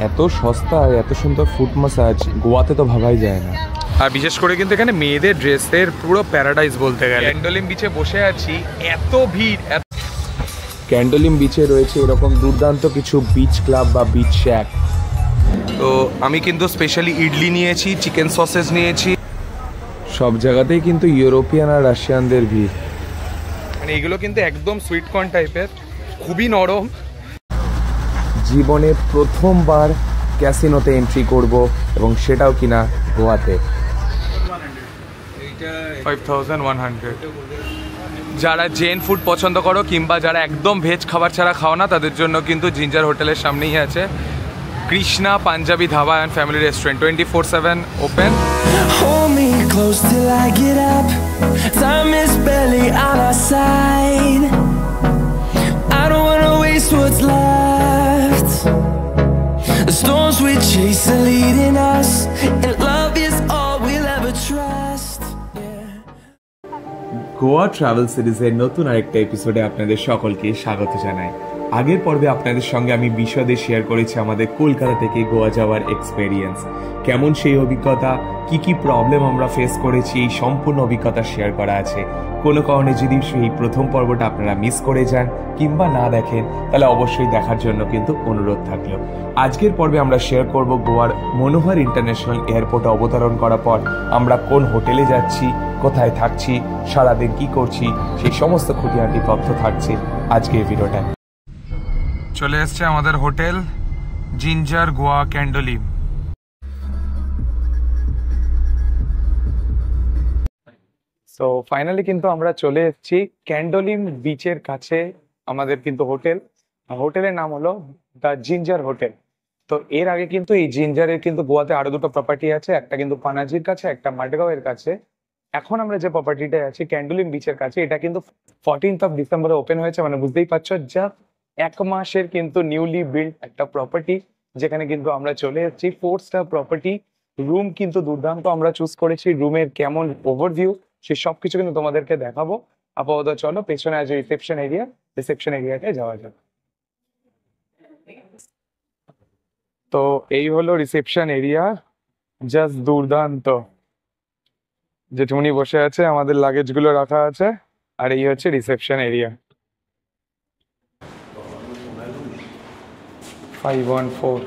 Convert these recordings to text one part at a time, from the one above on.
এত সস্তায় এত সুন্দর ফুট ম্যাসাজ গোয়াতে তো ভাবাই যায় না। আর বিশেষ করে কিন্তু এখানে মেয়েদের ড্রেসের পুরো প্যারাডাইস বলতে গেলে। ক্যান্ডোলিম বিচে বসে আছি, এত ভিড়। ক্যান্ডোলিম বিচে রয়েছে এরকম দুর্দান্ত কিছু বিচ ক্লাব বা বিচ শ্যাক। তো আমি কিন্তু স্পেশালি ইডলি নিয়েছি, চিকেন সসেজ নিয়েছি। সব জায়গাতেই কিন্তু ইউরোপিয়ান আর রাশিয়ানদের ভিড়। মানে এগুলো কিন্তু একদম সুইট কর্ন টাইপের, খুবই নরম। জীবনে প্রথমবার ক্যাসিনোতে এন্ট্রি করব এবং সেটাও কিনা গোয়াতে। 5100। যারা জেন ফুড পছন্দ করো কিংবা যারা একদম ভেজ খাবার ছাড়া খাও না, তাদের জন্য কিন্তু জিঞ্জার হোটেলের সামনেই আছে Krishna Punjabi dhaba and family restaurant, 24/7 open. Hold me close till I get up. Time is barely on our side. I don't wanna waste what's left. The storms we chase are leading us, and love is all we'll ever trust. Goa travel সিরিজের নতুন আরেকটা এপিসোডে আপনাদের সকলকে স্বাগত জানাই। আগের পর্বে আপনাদের সঙ্গে আমি বিশদে শেয়ার করেছি আমাদের কলকাতা থেকে গোয়া যাওয়ার এক্সপেরিয়েন্স, কেমন সেই অভিজ্ঞতা, কি কি প্রবলেম আমরা ফেস করেছি, এই সম্পূর্ণ অভিজ্ঞতা শেয়ার করা আছে। কোনো কারণে যদি সেই প্রথম পর্বটা আপনারা মিস করে যান কিংবা না দেখেন, তাহলে অবশ্যই দেখার জন্য কিন্তু অনুরোধ থাকলো। আজকের পর্বে আমরা শেয়ার করব গোয়ার মনোহর ইন্টারন্যাশনাল এয়ারপোর্টে অবতরণ করার পর আমরা কোন হোটেলে যাচ্ছি, কোথায় থাকছি, সারাদিন কি করছি, সেই সমস্ত খুঁটিনাটি তথ্য থাকছে আজকের ভিডিওটায়। চলে এসছে আমাদের হোটেল জিঞ্জার গোয়া ক্যান্ডোলিম। তো ফাইনালি কিন্তু আমরা চলে এসেছি ক্যান্ডোলিম বিচের কাছে। আমাদের কিন্তু হোটেলের নাম হলো দ্য জিঞ্জার হোটেল। তো এর আগে কিন্তু এই জিঞ্জারের কিন্তু গোয়াতে আরো দুটো প্রপার্টি আছে, একটা কিন্তু পানাজির কাছে, একটা মাডগাঁওয়ের কাছে। এখন আমরা যে প্রপার্টিটায় আছি ক্যান্ডোলিম বিচের কাছে, এটা কিন্তু 14th ডিসেম্বরে ওপেন হয়েছে। মানে বুঝতেই পারছো, যা 1 মাসের কিন্তু নিউলি বিল্ড একটা প্রপার্টি, যেখানে কিন্তু আমরা চলে এসেছি। 4 স্টার প্রপার্টি, রুম কিন্তু দুর্দান্ত আমরা চুজ করেছি। রুমের কেমন ওভারভিউ সে সবকিছু কিন্তু তোমাদেরকে দেখাবো। আপাতত চলো পেছনে আছে রিসেপশন এরিয়াতে যাওয়া যাক। তো এই হলো রিসেপশন এরিয়া, জাস্ট দুর্দান্ত। জেঠুমনি বসে আছে, আমাদের লাগেজ গুলো রাখা আছে, আর এই হচ্ছে রিসেপশন এরিয়া। 514।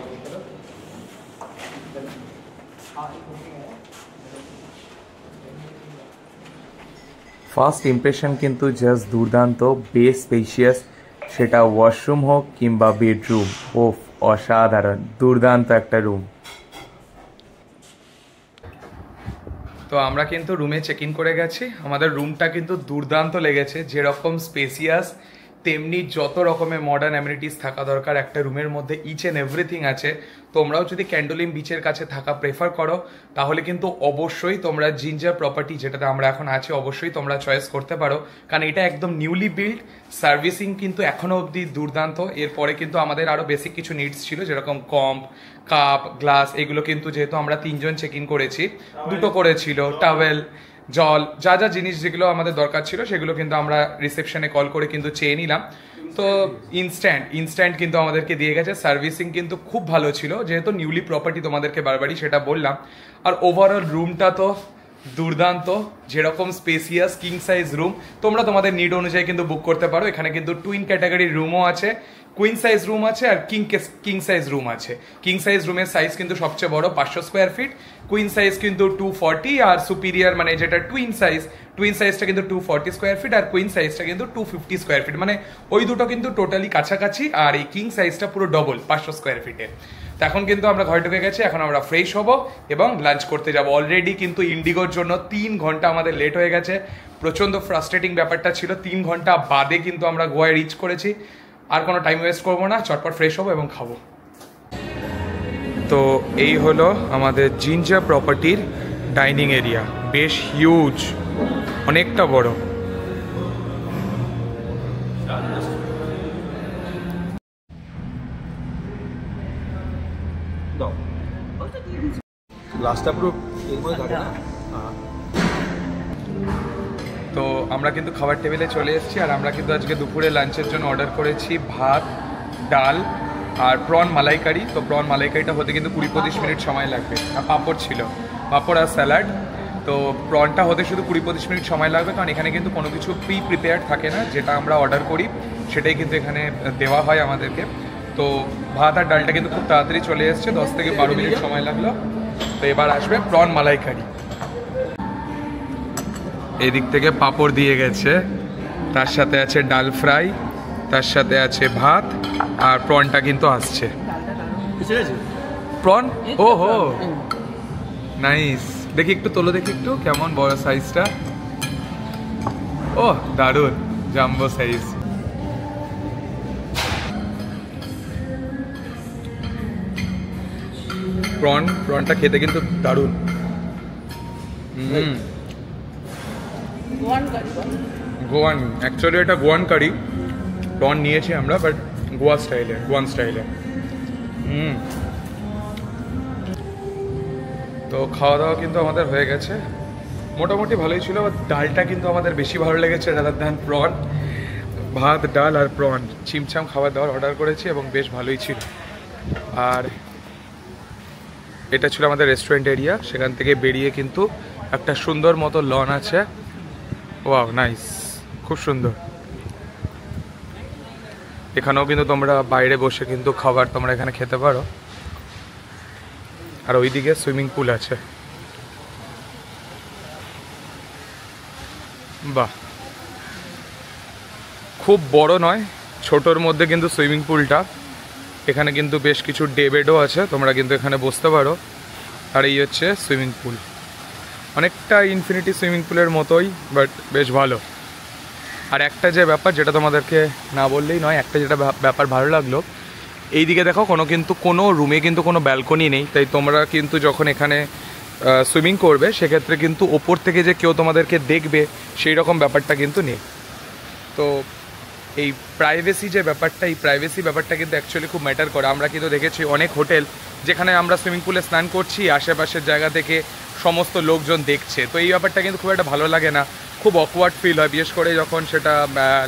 ফার্স্ট ইমপ্রেশন কিন্তু জাস্ট দুর্দান্ত, বেশ স্পেশিয়াস, সেটা ওয়াশরুম হোক কিংবা বেডরুম, ওফ অসাধারণ, দুর্দান্ত একটা রুম। তো আমরা কিন্তু রুমে চেক ইন করে গেছি। আমাদের রুমটা কিন্তু দুর্দান্ত লেগেছে, যেরকম স্পেসিয়াস তেমনি যত রকমের মডার্ন অ্যামিনিটিস থাকা দরকার একটা রুমের মধ্যে, ইচ অ্যান্ড এভরিথিং আছে। তোমরাও যদি ক্যান্ডোলিম বিচের কাছে থাকা প্রেফার করো, তাহলে কিন্তু অবশ্যই তোমরা জিঞ্জার প্রপার্টি, যেটাতে আমরা এখন আছি, অবশ্যই তোমরা চয়েস করতে পারো, কারণ এটা একদম নিউলি বিল্ড। সার্ভিসিং কিন্তু এখনো অবধি দুর্দান্ত। এরপরে কিন্তু আমাদের আরো বেসিক কিছু নিডস ছিল, যেরকম কম্প, কাপ, গ্লাস, এগুলো কিন্তু যেহেতু আমরা 3 জন চেক ইন করেছি, 2টো করেছিল, টাওয়েল, জল, যা যা জিনিস যেগুলো আমাদের দরকার ছিল সেগুলো কিন্তু আমরা রিসেপশনে কল করে কিন্তু চেয়ে নিলাম। তো ইনস্ট্যান্ট কিন্তু আমাদেরকে দিয়ে গেছে। সার্ভিসিং কিন্তু খুব ভালো ছিল, যেহেতু নিউলি প্রপার্টি তোমাদেরকে বারবারই সেটা বললাম। আর ওভারঅল রুমটা তো দুর্দান্ত, যেরকম স্পেসিয়াস কিং সাইজ রুম। তোমরা তোমাদের নিড অনুযায়ী কিন্তু বুক করতে পারো। এখানে কিন্তু টুইন ক্যাটাগরির রুমও আছে, কুইন সাইজ রুম আছে, আর কিং সাইজ রুম আছে। কিং সাইজ রুমের সাইজ কিন্তু সবচেয়ে বড় 500 স্কোয়ার ফিট, কুইন সাইজ কিন্তু 240, আর সুপিরিয়ার মানে যেটা টুইন সাইজটা কিন্তু 240 স্কোয়ার ফিট, আর কুইন সাইজটা কিন্তু 250 স্কোয়ার ফিট। মানে ওই দুটো কিন্তু টোটালি কাছাকাছি, আর এই কিং সাইজটা পুরো ডবল 500 স্কোয়ার ফিটের। তো এখন কিন্তু আমরা ঘরে ঢুকে গেছি, এখন আমরা ফ্রেশ হব এবং লাঞ্চ করতে যাব। অলরেডি কিন্তু ইন্ডিগোর জন্য 3 ঘন্টা আমাদের লেট হয়ে গেছে। প্রচন্ড ফ্রাস্ট্রেটিং ব্যাপারটা ছিল, 3 ঘন্টা বাদে কিন্তু আমরা গোয়ায় রিচ করেছি। আর কোনো টাইম ওয়েস্ট করবো না, চটপট ফ্রেশ হবো এবং খাবো। তো এই হলো আমাদের জিঞ্জার প্রপার্টির ডাইনিং এরিয়া, বেশ হিউজ, অনেকটা বড়। তো আমরা কিন্তু খাবার টেবিলে চলে এসেছি, আর আমরা কিন্তু আজকে দুপুরে লাঞ্চের জন্য অর্ডার করেছি ভাত, ডাল, আর প্রন মালাইকারি। তো প্রন মালাইকারিটা হতে কিন্তু 20-25 মিনিট সময় লাগবে। আর পাঁপড় ছিল, পাঁপড় আর স্যালাড। তো প্রনটা হতে শুধু 20-25 মিনিট সময় লাগবে, কারণ এখানে কিন্তু কোনো কিছু প্রিপেয়ার্ড থাকে না, যেটা আমরা অর্ডার করি সেটাই কিন্তু এখানে দেওয়া হয় আমাদেরকে। তো ভাত আর ডালটা কিন্তু খুব তাড়াতাড়ি চলে এসছে, 10 থেকে 12 মিনিট সময় লাগলো। তো এবার আসবে প্রন মালাইকারি। এদিক থেকে পাঁপড় দিয়ে গেছে, তার সাথে আছে ডাল ফ্রাই, তার সাথে আছে ভাত, আর প্রনটা কিন্তু আসছে। প্রন, ও হো নাইস। দেখি একটু তোলো, দেখি একটু কেমন বড় সাইজটা। ও দারুণ, জাম্বো সাইজ। প্রনটা খেতে কিন্তু দারুণ। গোয়ান, অ্যাকচুয়ালি এটা গোয়ান কারি। প্রন নিয়েছি আমরা, বাট গোয়ান স্টাইলে। তো খাওয়া দাওয়া কিন্তু আমাদের হয়ে গেছে, মোটামুটি ভালোই ছিল। ডালটা কিন্তু আমাদের বেশি ভালো লেগেছে রাদার দ্যান প্রন। ভাত, ডাল আর প্রন চিমচাম খাবার দাবার অর্ডার করেছি এবং বেশ ভালোই ছিল। আর এটা ছিল আমাদের রেস্টুরেন্ট এরিয়া। সেখান থেকে বেরিয়ে কিন্তু একটা সুন্দর মতো লন আছে। ওয়াও নাইস, খুব সুন্দর। এখানেও কিন্তু তোমরা বাইরে বসে কিন্তু খাবার তোমরা এখানে খেতে পারো। আর ওইদিকে সুইমিং পুল আছে। বাহ, খুব বড় নয়, ছোটোর মধ্যে কিন্তু সুইমিং পুলটা। এখানে কিন্তু বেশ কিছু ডে বেডও আছে, তোমরা কিন্তু এখানে বসতে পারো। আর এই হচ্ছে সুইমিং পুল, অনেকটা ইনফিনিটি সুইমিং পুলের মতোই, বাট বেশ ভালো। আর একটা যে ব্যাপার যেটা তোমাদেরকে না বললেই নয়, একটা যেটা ব্যাপার ভালো লাগলো, এই দিকে দেখো কোনো রুমে কিন্তু কোনো ব্যালকনি নেই। তাই তোমরা কিন্তু যখন এখানে সুইমিং করবে সেক্ষেত্রে কিন্তু ওপর থেকে যে কেউ তোমাদেরকে দেখবে সেই রকম ব্যাপারটা কিন্তু নেই। তো এই প্রাইভেসি যে ব্যাপারটা, এই প্রাইভেসি ব্যাপারটা কিন্তু অ্যাকচুয়ালি খুব ম্যাটার করে। আমরা কিন্তু দেখেছি অনেক হোটেল যেখানে আমরা সুইমিং পুলে স্নান করছি, আশেপাশের জায়গা থেকে সমস্ত লোকজন দেখছে। তো এই ব্যাপারটা কিন্তু খুব একটা ভালো লাগে না, খুব অকওয়ার্ড ফিল হয়, বিশেষ করে যখন সেটা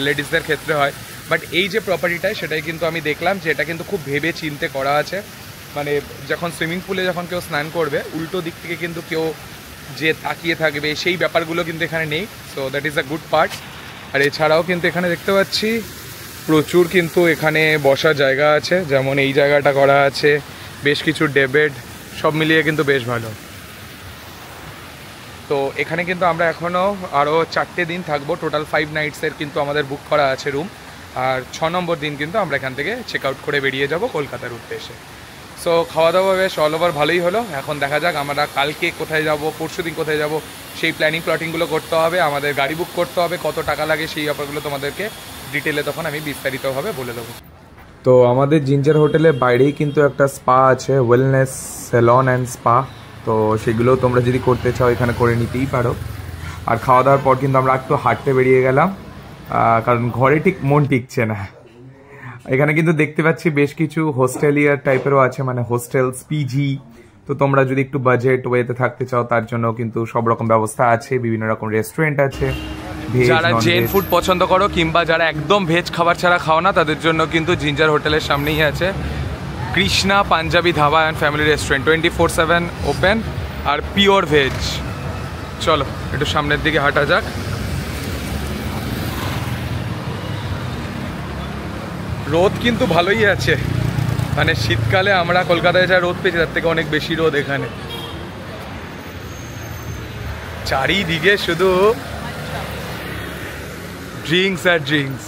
লেডিসদের ক্ষেত্রে হয়। বাট এই যে প্রপার্টিটায় সেটাই কিন্তু আমি দেখলাম যে এটা কিন্তু খুব ভেবে চিন্তে করা আছে। মানে যখন সুইমিং পুলে যখন কেউ স্নান করবে, উল্টো দিক থেকে কিন্তু কেউ যে তাকিয়ে থাকবে সেই ব্যাপারগুলো কিন্তু এখানে নেই। So that is a good part. আর এছাড়াও কিন্তু এখানে দেখতে পাচ্ছি প্রচুর কিন্তু এখানে বসার জায়গা আছে, যেমন এই জায়গাটা করা আছে, বেশ কিছু ডে বেড, সব মিলিয়ে কিন্তু বেশ ভালো। তো এখানে কিন্তু আমরা এখনও আরও 4টে দিন থাকবো। টোটাল 5 নাইটসের কিন্তু আমাদের বুক করা আছে রুম। আর 6 নম্বর দিন কিন্তু আমরা এখান থেকে চেক আউট করে বেরিয়ে যাব কলকাতার উদ্দেশ্যে। সো খাওয়া দাওয়া বেশ অল ওভার ভালোই হলো। এখন দেখা যাক আমরা কালকে কোথায় যাব, পরশু দিন কোথায় যাব, সেই প্ল্যাটিংগুলো করতে হবে। আমাদের গাড়ি বুক করতে হবে, কত টাকা লাগে সেই ব্যাপারগুলো তোমাদেরকে ডিটেলে তখন আমি বিস্তারিতভাবে বলে দেবো। তো আমাদের জিঞ্জার হোটেলের বাইরেই কিন্তু একটা স্পা আছে, ওয়েলনেস সেলন অ্যান্ড স্পা। তো সেগুলোও তোমরা যদি করতে চাও এখানে করে নিতেই পারো। আর খাওয়া দাওয়ার পর কিন্তু আমরা একটু হাঁটতে বেরিয়ে গেলাম, কারণ ঘরে ঠিক মন টিকছে না। এখানে কিন্তু দেখতে পাচ্ছি বেশ কিছু হোস্টেলিয়ার টাইপেরও আছে, মানে হোস্টেলস, পিজি। তো তোমরা যদি একটু বাজেট ওয়েতে থাকতে চাও তার জন্য কিন্তু সব রকম ব্যবস্থা আছে, বিভিন্ন রকম রেস্টুরেন্ট আছে। যারা জেন ফুড পছন্দ করো কিংবা যারা একদম ভেজ খাবার ছাড়া খাও না, তাদের জন্য কিন্তু জিঞ্জার হোটেলের সামনেই আছে Krishna Punjabi dhaba and family restaurant, 24/7 open আর পিওর ভেজ। চলো একটু সামনের দিকে হাঁটা যাক। রোদ কিন্তু ভালোই আছে, মানে শীতকালে আমরা কলকাতায় যা রোদ পেয়েছি তার থেকে অনেক বেশি রোদ এখানে। চারিদিকে শুধু ড্রিঙ্কস আর ড্রিঙ্কস,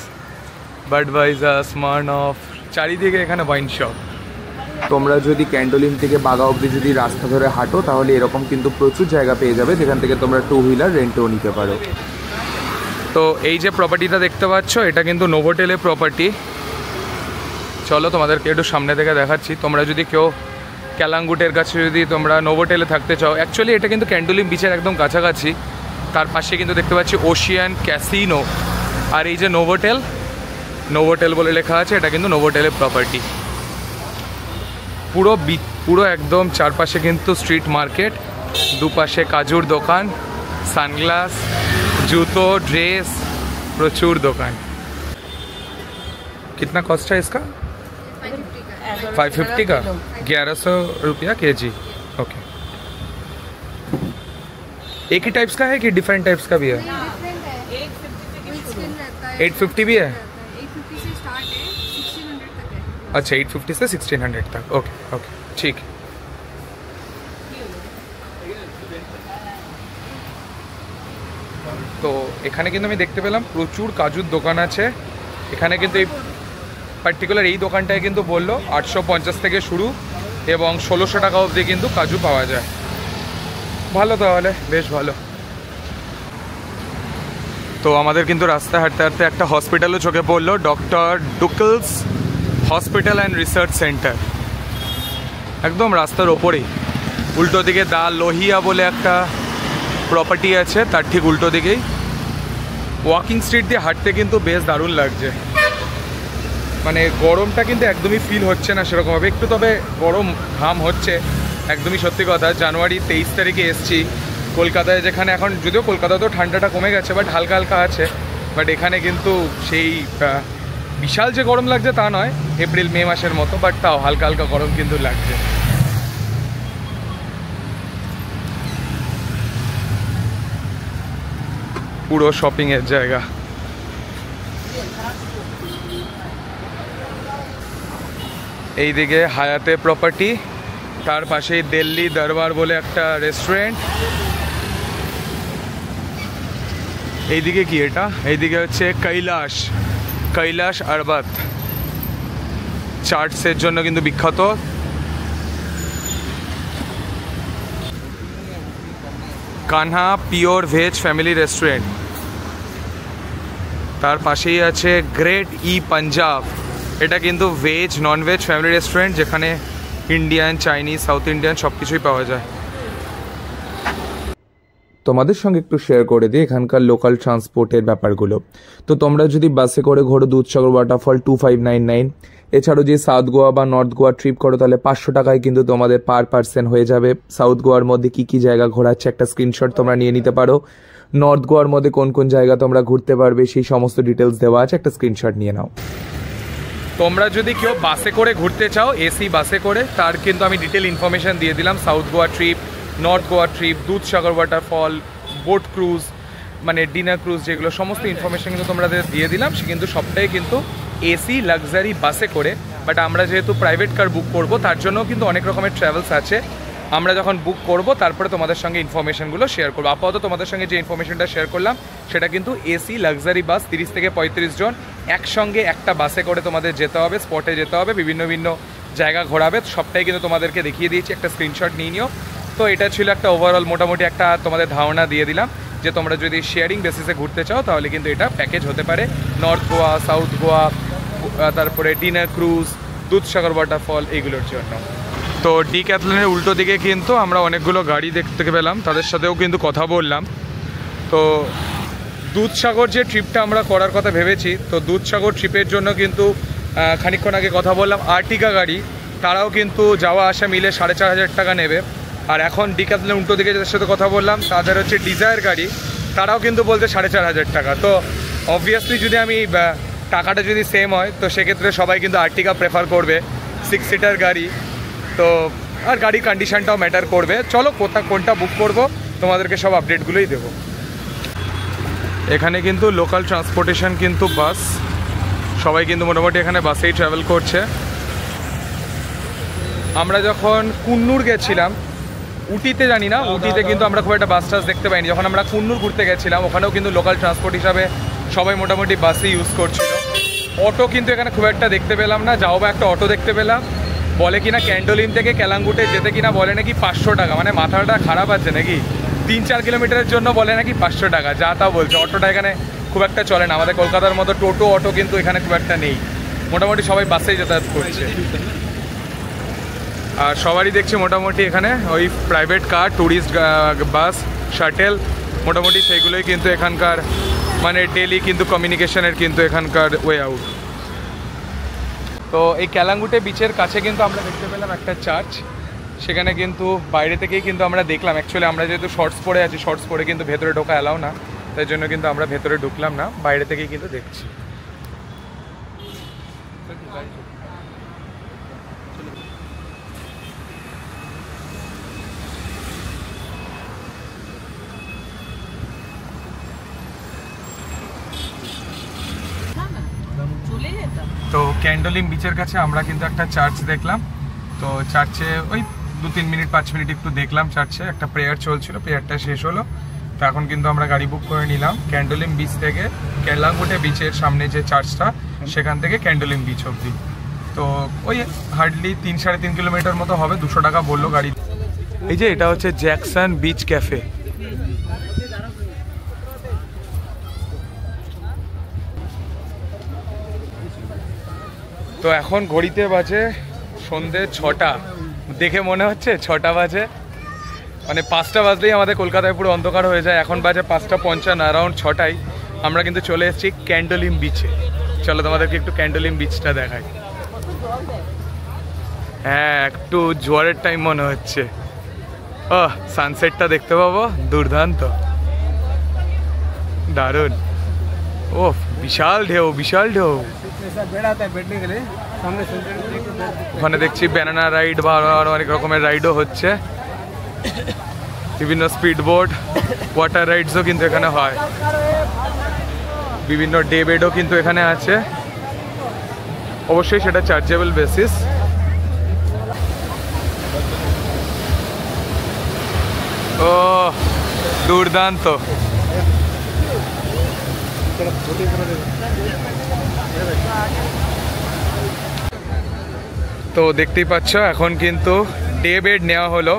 বাডওয়াইজার, স্মার্টফ, চারিদিকে এখানে ওয়াইন শপ। তোমরা যদি ক্যান্ডোলিন থেকে বাগা অবধি যদি রাস্তা ধরে হাঁটো তাহলে এরকম কিন্তু প্রচুর জায়গা পেয়ে যাবে যেখান থেকে তোমরা 2 হুইলার রেন্টেও নিতে পারো। তো এই যে প্রপার্টিটা দেখতে পাচ্ছ এটা কিন্তু নোভোটেলের প্রপার্টি। চলো তোমাদেরকে একটু সামনে থেকে দেখাচ্ছি। তোমরা যদি কেউ ক্যালাঙ্গুটের কাছে যদি তোমরা নোভোটেলে থাকতে চাও, অ্যাকচুয়ালি এটা কিন্তু ক্যান্ডোলিম বিচের একদম কাছাকাছি। তার পাশে কিন্তু দেখতে পাচ্ছি ওশিয়ান ক্যাসিনো। আর এই যে নোভোটেল বলে লেখা আছে, এটা কিন্তু নোভোটেলের প্রপার্টি। পুরো একদম চারপাশে কিন্তু স্ট্রিট মার্কেট, দুপাশে কাজুর দোকান, সানগ্লাস, জুতো, ड्रेस, प्रचुर दुकान। कितना कॉस्ट है इसका? 550 का 1100 रुपया kg। ओके, एक ही टाइप्स का है कि डिफरेंट टाइप्स का भी है? 850 भी है? 850 से स्टार्ट है, 1600 तक है। अच्छा, 850 से 1600 तक। ओके ओके, ठीक। তো এখানে কিন্তু আমি দেখতে পেলাম প্রচুর কাজুর দোকান আছে এখানে, কিন্তু এই পার্টিকুলার এই দোকানটায় কিন্তু বললো 850 থেকে শুরু এবং 1600 টাকা অবধি কিন্তু কাজু পাওয়া যায়। ভালো, তাহলে বেশ ভালো। তো আমাদের কিন্তু রাস্তায় হাঁটতে হাঁটতে একটা হসপিটালও চোখে পড়লো, ডক্টর ডুকলস হসপিটাল অ্যান্ড রিসার্চ সেন্টার, একদম রাস্তার ওপরেই। উল্টো দিকে দা লোহিয়া বলে একটা প্রপার্টি আছে, তার ঠিক উল্টো দিকেই। ওয়াকিং স্ট্রিট দিয়ে হাঁটতে কিন্তু বেশ দারুণ লাগছে, মানে গরমটা কিন্তু একদমই ফিল হচ্ছে না সেরকমভাবে, একটু তবে গরম ঘাম হচ্ছে, একদমই সত্যি কথা। জানুয়ারি 23 তারিখে এসছি কলকাতায়, যেখানে এখন যদিও কলকাতাতেও ঠান্ডাটা কমে গেছে, বাট হালকা হালকা আছে, বাট এখানে কিন্তু সেই বিশাল যে গরম লাগছে তা নয়, এপ্রিল মে মাসের মতো, বাট তাও হালকা হালকা গরম কিন্তু লাগছে। পুরো শপিংয়ের জায়গা। এইদিকে হায়াতে প্রপার্টি, তার পাশেই দিল্লি দরবার বলে একটা রেস্টুরেন্ট। এইদিকে কি এটা? এইদিকে হচ্ছে কৈলাস আরবাত, চাটসের জন্য কিন্তু বিখ্যাত। Kanha pure veg family restaurant, তার পাশেই আছে গ্রেট ই পাঞ্জাব, এটা কিন্তু veg non veg family restaurant, যেখানে ইন্ডিয়ান, চাইনিজ, সাউথ ইন্ডিয়ান সব কিছুই পাওয়া যায়। তোমাদের সঙ্গে একটু শেয়ার করে দিই এখানকার লোকাল ট্রান্সপোর্টের ব্যাপারগুলো। তো তোমরা যদি বাসে করে ঘোরো দুধসাগর ওয়াটারফল 2599, এছাড়াও যে সাউথ গোয়া বা নর্থ গোয়া ট্রিপ করো তাহলে 500 টাকায় কিন্তু তোমাদের পার পার্সন হয়ে যাবে। সাউথ গোয়ার মধ্যে কি কি জায়গা ঘোরাচ্ছে একটা স্ক্রিনশট তোমরা নিয়ে নিতে পারো। নর্থ গোয়ার মধ্যে কোন কোন জায়গা তোমরা ঘুরতে পারবে সেই সমস্ত ডিটেলস দেওয়া আছে, একটা স্ক্রিনশট নিয়ে নাও। তোমরা যদি কেউ বাসে করে ঘুরতে চাও, এসি বাসে করে, তার কিন্তু আমি ডিটেল ইনফরমেশন দিয়ে দিলাম। South Goa trip, north Goa trip, Dudhsagar waterfall, boat cruise, মানে ডিনার ক্রুজ, যেগুলো সমস্ত ইনফরমেশন কিন্তু তোমাদের দিয়ে দিলাম। সে কিন্তু সবটাই কিন্তু এসি লাক্সারি বাসে করে, বাট আমরা যেহেতু প্রাইভেট কার বুক করব তার জন্য কিন্তু অনেক রকমের ট্রাভেলস আছে। আমরা যখন বুক করব তারপরে তোমাদের সঙ্গে ইনফরমেশনগুলো শেয়ার করবো। আপাতত তোমাদের সঙ্গে যে ইনফরমেশনটা শেয়ার করলাম সেটা কিন্তু এসি লাক্সারি বাস, 30 থেকে 35 জন একসঙ্গে একটা বাসে করে তোমাদের যেতে হবে, স্পটে যেতে হবে, বিভিন্ন বিভিন্ন জায়গা ঘোরাবে, সবটাই কিন্তু তোমাদেরকে দেখিয়ে দিয়েছি, একটা স্ক্রিনশট নিয়ে নিও। তো এটা ছিল একটা ওভারঅল মোটামুটি একটা তোমাদের ধারণা দিয়ে দিলাম যে তোমরা যদি শেয়ারিং বেসিসে ঘুরতে চাও তাহলে কিন্তু এটা প্যাকেজ হতে পারে। নর্থ গোয়া, সাউথ গোয়া, তারপরে ডিনার ক্রুজ, দুধসাগর ওয়াটারফল, এইগুলোর জন্য। তো ডিক্যাথলনের উল্টো দিকে কিন্তু আমরা অনেকগুলো গাড়ি দেখতে পেলাম, তাদের সাথেও কিন্তু কথা বললাম। তো দুধসাগর যে ট্রিপটা আমরা করার কথা ভেবেছি, তো দুধসাগর ট্রিপের জন্য কিন্তু খানিকক্ষণ আগে কথা বললাম আর্টিকা গাড়ি, তারাও কিন্তু যাওয়া আসা মিলে 4500 টাকা নেবে। আর এখন ডিক্যাথলনের উল্টো দিকে যাদের সাথে কথা বললাম তাদের হচ্ছে ডিজায়ার গাড়ি, তারাও কিন্তু বলতে 4500 টাকা। তো অবভিয়াসলি যদি আমি টাকাটা যদি সেম হয় তো সেক্ষেত্রে সবাই কিন্তু আর্টিকা প্রেফার করবে, 6 সিটার গাড়ি। তো আর গাড়ির কন্ডিশনটাও ম্যাটার করবে। চলো কোনটা বুক করব তোমাদেরকে সব আপডেটগুলোই দেবো। এখানে কিন্তু লোকাল ট্রান্সপোর্টেশন কিন্তু বাস, সবাই কিন্তু মোটামুটি এখানে বাসেই ট্রাভেল করছে। আমরা যখন কুন্নুর গেছিলাম, উটিতে জানি না, উটিতে কিন্তু আমরা খুব একটা বাস টাস দেখতে পাইনি। যখন আমরা কুন্নুর ঘুরতে গেছিলাম ওখানেও কিন্তু লোকাল ট্রান্সপোর্ট হিসাবে সবাই মোটামুটি বাসই ইউজ করছিল। অটো কিন্তু এখানে খুব একটা দেখতে পেলাম না, যাও বা একটা অটো দেখতে পেলাম, বলে কিনা ক্যান্ডোলিন থেকে ক্যালাঙ্গুটে যেতে কিনা বলে নাকি 500 টাকা, মানে মাথাটা খারাপ আছে নাকি, 3-4 কিলোমিটারের জন্য বলে নাকি 500 টাকা, যা তা বলছে। অটোটা এখানে খুব একটা চলে না, আমাদের কলকাতার মতো টোটো অটো কিন্তু এখানে খুব একটা নেই, মোটামুটি সবাই বাসেই যাতায়াত করছে। আর সবারই দেখছি মোটামুটি এখানে ওই private car, tourist bus, shuttle, মোটামুটি সেইগুলোই কিন্তু এখানকার মানে ডেলি কিন্তু কমিউনিকেশনের কিন্তু এখানকার ওয়ে আউট। তো এই ক্যালাঙ্গুটে বিচের কাছে কিন্তু আমরা দেখতে পেলাম একটা চার্চ, সেখানে কিন্তু বাইরে থেকেই কিন্তু আমরা দেখলাম। অ্যাকচুয়ালি আমরা যেহেতু শর্টস পরে আছি, শর্টস পরে কিন্তু ভেতরে ঢোকা অ্যালাউ না, তাই জন্য কিন্তু আমরা ভেতরে ঢুকলাম না, বাইরে থেকেই কিন্তু দেখছি। ক্যান্ডোলিম বিচের কাছে আমরা কিন্তু একটা চার্চ দেখলাম। তো চার্চে ওই 2-3 মিনিট 5 মিনিট একটু দেখলাম, চার্চে একটা প্রেয়ার চলছিল, প্রেয়ারটা শেষ হলো। তো এখন কিন্তু আমরা গাড়ি বুক করে নিলাম ক্যান্ডোলিম বিচ থেকে কেলাঙ্গুটে বিচের সামনে যে চার্চটা, সেখান থেকে ক্যান্ডোলিম বিচ অবধি। তো ওই হার্ডলি 3-3.5 কিলোমিটার মতো হবে, 200 টাকা বললো গাড়ি। এই যে এটা হচ্ছে জ্যাকসন বিচ ক্যাফে। তো এখন ঘড়িতে বাজে সন্ধ্যে 6টা, দেখে মনে হচ্ছে 6টা বাজে, মানে 5টা বাজলেই আমাদের কলকাতায় পুরো অন্ধকার হয়ে যায়। এখন বাজে 5:55, অ্যারাউন্ড 6টায় আমরা কিন্তু চলে এসেছি ক্যান্ডোলিম বিচে। চলো তোমাদেরকে একটু ক্যান্ডোলিম বিচটা দেখাই। হ্যাঁ, একটু জোয়ারের টাইম মনে হচ্ছে। ও সানসেটটা দেখতে পাবো, দুর্দান্ত, দারুণ। ও বিশাল ঢেউ, বিশাল ঢেউ। ওখানে দেখছি ব্যানানা রাইড বা আরো অনেক রকমের রাইডও হচ্ছে, বিভিন্ন স্পিড বোট, ওয়াটার রাইডসও কিন্তু এখানে হয়, বিভিন্ন ডে বেডও কিন্তু এখানে আছে, অবশ্যই সেটা চার্জেবল বেসিস। ও দুর্দান্ত। তো দেখতেই পাচ্ছ এখন কিন্তু ডে বেড নেওয়া হলো,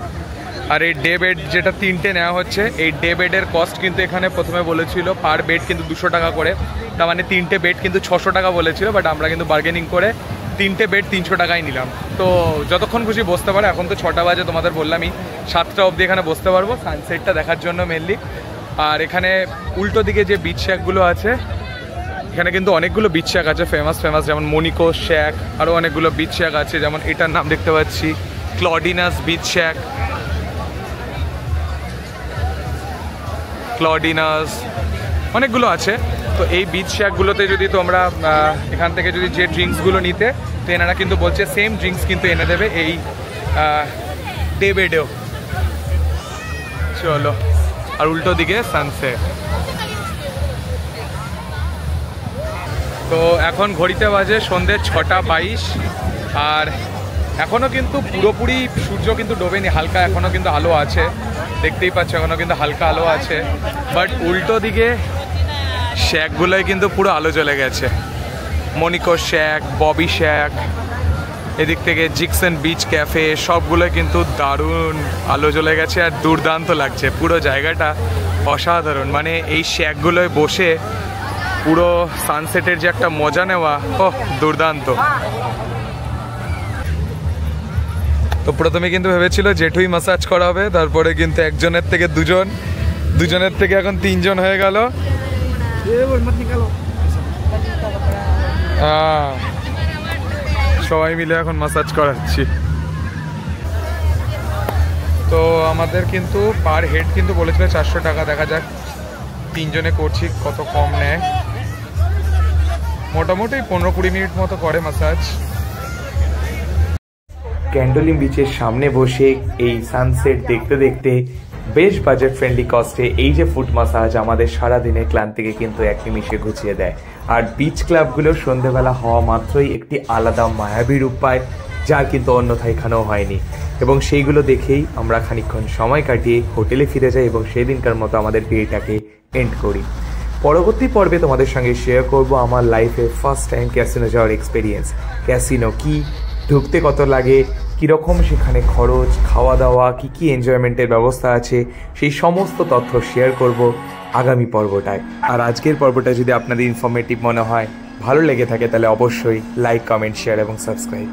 আর এই ডে বেড যেটা 3টে নেওয়া হচ্ছে, এই ডে বেডের কস্ট কিন্তু এখানে প্রথমে বলেছিল পার বেড কিন্তু 200 টাকা করে, তার মানে 3টে বেড কিন্তু 600 টাকা বলেছিল, বাট আমরা কিন্তু বার্গেনিং করে 3টে বেড 300 টাকায় নিলাম। তো যতক্ষণ খুশি বসতে পারো, এখন তো 6টা বাজে, তোমাদের বললামই 7টা অবধি এখানে বসতে পারবো সানসেটটা দেখার জন্য মেনলি। আর এখানে উল্টো দিকে যে বিচ শ্যাকগুলো আছে, এখানে কিন্তু অনেকগুলো বিচ শ্যাক আছে ফেমাস, যেমন মনিকো শ্যাক, আরও অনেকগুলো বিচ শ্যাক আছে, যেমন এটার নাম দেখতে পাচ্ছি ক্লডিনাস বিচ শ্যাক, ক্লডিনাস, অনেকগুলো আছে। তো এই বিচ শ্যাকগুলোতে যদি তোমরা এখান থেকে যদি যে ড্রিঙ্কসগুলো নিতে, তো এনারা কিন্তু বলছে সেম ড্রিঙ্কস কিন্তু এনে দেবে এই ডে বেডেও। চলো, আর উল্টো দিকে সানসেট। তো এখন ঘড়িতে বাজে সন্ধ্যে 6:22, আর এখনও কিন্তু পুরোপুরি সূর্য কিন্তু ডোবেনি, হালকা এখনও কিন্তু আলো আছে, দেখতেই পাচ্ছ এখনও কিন্তু হালকা আলো আছে, বাট উল্টো দিকে শ্যাকগুলোয় কিন্তু পুরো আলো জ্বলে গেছে। মনিকো শ্যাক, ববি শ্যাক, এদিক থেকে জিকসন বিচ ক্যাফে, সবগুলো কিন্তু দারুণ আলো জ্বলে গেছে, আর দুর্দান্ত লাগছে পুরো জায়গাটা, অসাধারণ। মানে এই শ্যাকগুলোয় বসে পুরো সানসেটের যে একটা মজা নেওয়া, ওহ দুর্দান্ত। তো প্রথমে কিন্তু ভেবেছিল জেঠুই ম্যাসাজ করা হবে, তারপরে কিন্তু একজনের থেকে দুজন, দুজনের থেকে এখন 3জন হয়ে গেল। সবাই মিলে এখন ম্যাসাজ করাচ্ছি। তো আমাদের কিন্তু পার হেড কিন্তু বলেছিল 400 টাকা, দেখা যাক 3জনে করছি কত কম নেয়। মোটামুটি 15-20 মিনিট মতো করে ম্যাসাজ। ক্যান্ডোলিম বিচের সামনে বসে এই সানসেট দেখতে দেখতে বেশ বাজেট ফ্রেন্ডলি কস্টে এই যে ফুট মাসাজ আমাদের সারাদিনের ক্লান্তিকে কিন্তু এক নিমিষে ঘুচিয়ে দেয়। আর বিচ ক্লাবগুলো সন্ধেবেলা হওয়া মাত্রই একটি আলাদা মায়াবী রূপ পায়, যার কিন্তু অন্যথায় এখানেও হয়নি। এবং সেইগুলো দেখেই আমরা খানিকক্ষণ সময় কাটিয়ে হোটেলে ফিরে যাই এবং সেদিনকার মতো আমাদের ডেটাকে এন্ড করি। পরবর্তী পর্বে তোমাদের সঙ্গে শেয়ার করব আমার লাইফে ফার্স্ট টাইম ক্যাসিনো যাওয়ার এক্সপিরিয়েন্স। ক্যাসিনো কি, ঢুকতে কত লাগে, কীরকম সেখানে খরচ, খাওয়া দাওয়া, কী এনজয়মেন্টের ব্যবস্থা আছে, সেই সমস্ত তথ্য শেয়ার করব আগামী পর্বটায়। আর আজকের পর্বটা যদি আপনাদের ইনফরমেটিভ মনে হয়, ভালো লেগে থাকে, তাহলে অবশ্যই লাইক, কমেন্ট, শেয়ার এবং সাবস্ক্রাইব।